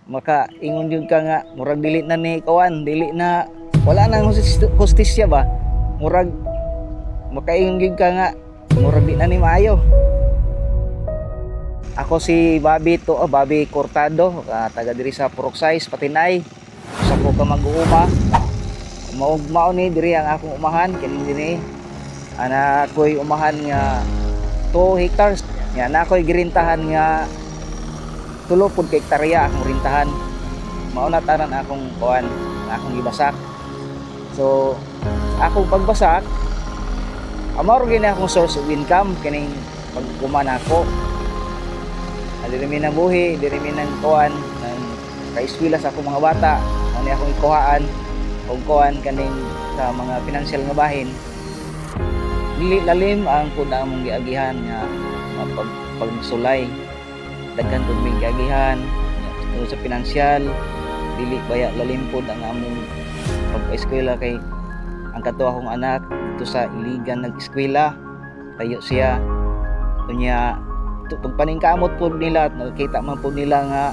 maka ingon jud ka nga murag dili na ni kawan, dili na wala nang hustisya ba, murag makaingon jud ka nga murag di na ni maayo. Ako si Bobby Cortado, taga diri sa Purok Size, Patinay. Usa ko ka mag-uuma. Mao ni diri ang akong umahan kini dinhi. Ana ko'y umahan nga 2 hectares. Nya na ko'y girintahan nga 3 pud ka hektarya akong rintahan. Mao na tanan akong kuan, akong gibasak. So akong pagbasak, amaro gini akong source of income kining pag-uma nako. Diri mi nang buhi, diri mi nang kuan, nang kaeskwela sa akong mga bata, ano akong ikuhaan og kuan kaning sa mga financial nga bahin. Dili lalim ang pud among giagihan nga pagsulay. Daghan pud mi giagihan sa financial, dili baya lalim pud ang among pag-eskwela kay ang kato akong anak dito sa Iligan nag-eskwela. Tayo siya kunya pag paningkamot po nila at nakikita man po nila nga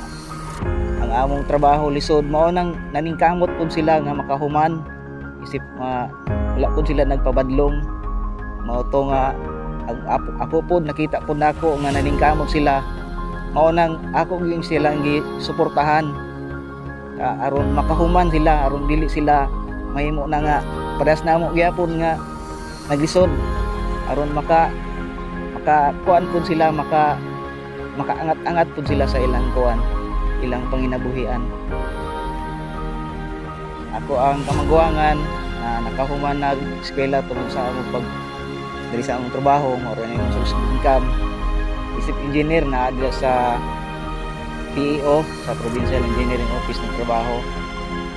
ang among trabaho lisod, mao nang naningkamot po sila nga makahuman isip wala po sila nagpabadlong. Mao to nga ako po nakita po nako nga naningkamot sila, mao nang ako gyud silang gisuportahan aron makahuman sila, aron dili sila mahimo na nga padas namo gyapon nga naglisod, aron kuan pud sila, makaangat-angat pud sila sa ilang kuan, ilang panginabuhian. Ako ang kamagwangan na nakahuman nag-eskwela tungod sa among diri sa among trabaho, mao rin yung source of income. Isip engineer na adila sa PEO, sa Provincial Engineering Office ng trabaho.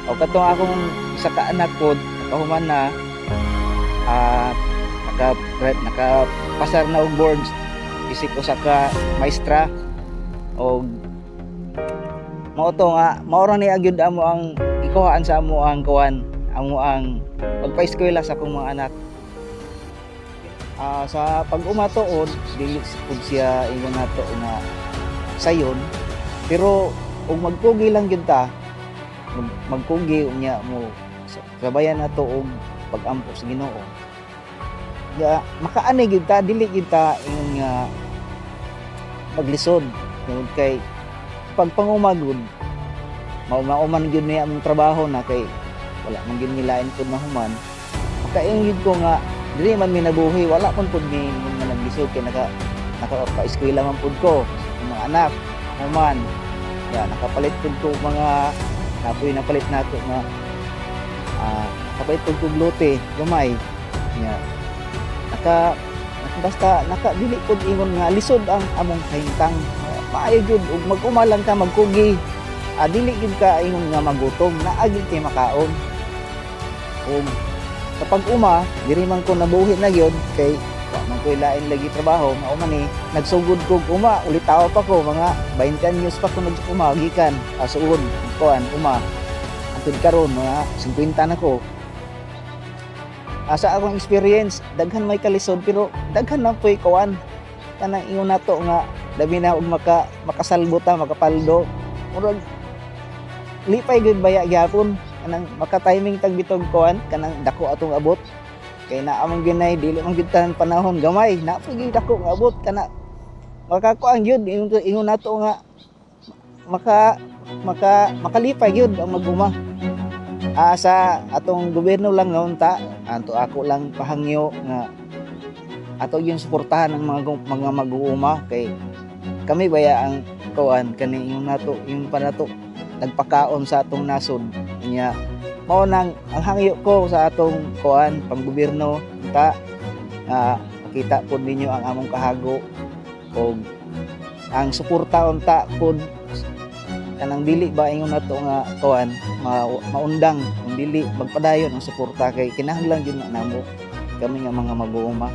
O katong akong isa ka anak pod nakahuman na nakapasar na og boards, isip ko sa ka maestra og mao to nga mao ra ni agyud amo ang ikuhaan sa amo ang kuan, amo ang pagpa-eskwela sa akong mga anak. Sa pag-umatuod dili pud siya ingon nato nga sayon, pero ug magkugi lang gyud ta, magkugi unya mo sabayan nato og pag-ampo sa Ginoo. Makaanay gyud ta, dili gyud ta ingon nga maglisod tungod kay pagpangumagod mauman gyud niya among trabaho na kay wala man gyud nilain pud mahuman. Makaingon gyud ko nga dili man mi nabuhi, wala man pud mi naglisod kay naka-eskwela man pud ko mga anak human. Nakapalit pud ko mga napalit nato nga nakapalit pud ko lote gamay. Basta dili pud ingon nga lisod ang among kahimtang. Maayo gyud ug mag-umalang ka magkugi. Dili gyud ka ingon nga magutom, naa gyud kay makaon. Ug sa pag-uma, diri man ko nabuhi na gyud kay wa man ko lain lagi trabaho, mao man ni nagsugod kog uma, ulit tawo pa ko mga 20 anyos pa ko nag-uma gikan suod kuan uma. Antud karon mga 50 na ko. Sa akong experience, daghan may kalisod pero daghan man po'y kuan kanang ingon nato nga labi na og makasalbo ta, makapaldo. Murag lipay gyud baya gyapon kanang maka-timing tag bitog kuan kanang dako atong abot. Kay naa man ginay dili man gyud tanang panahon gamay, naa pa gyud dako nga abot kana makakuan gyud ingon nato nga makalipay gyud ang mag-uma. Sa atong gobyerno lang nga unta, ako lang pahangyo nga ato yung suportahan ng mga mag-uuma kay kami baya ang kuan kani yung nato yung panato nagpakaon sa atong nasod niya. Mao nang ang hangyo ko sa atong kuan panggobyerno ta makita pud ninyo ang among kahago og ang suporta unta pud kanang dili ba ingon nato nga kuan maundang kung dili magpadayon ang suporta kay kinahanglan gyud namo kami nga mga mag-uuma.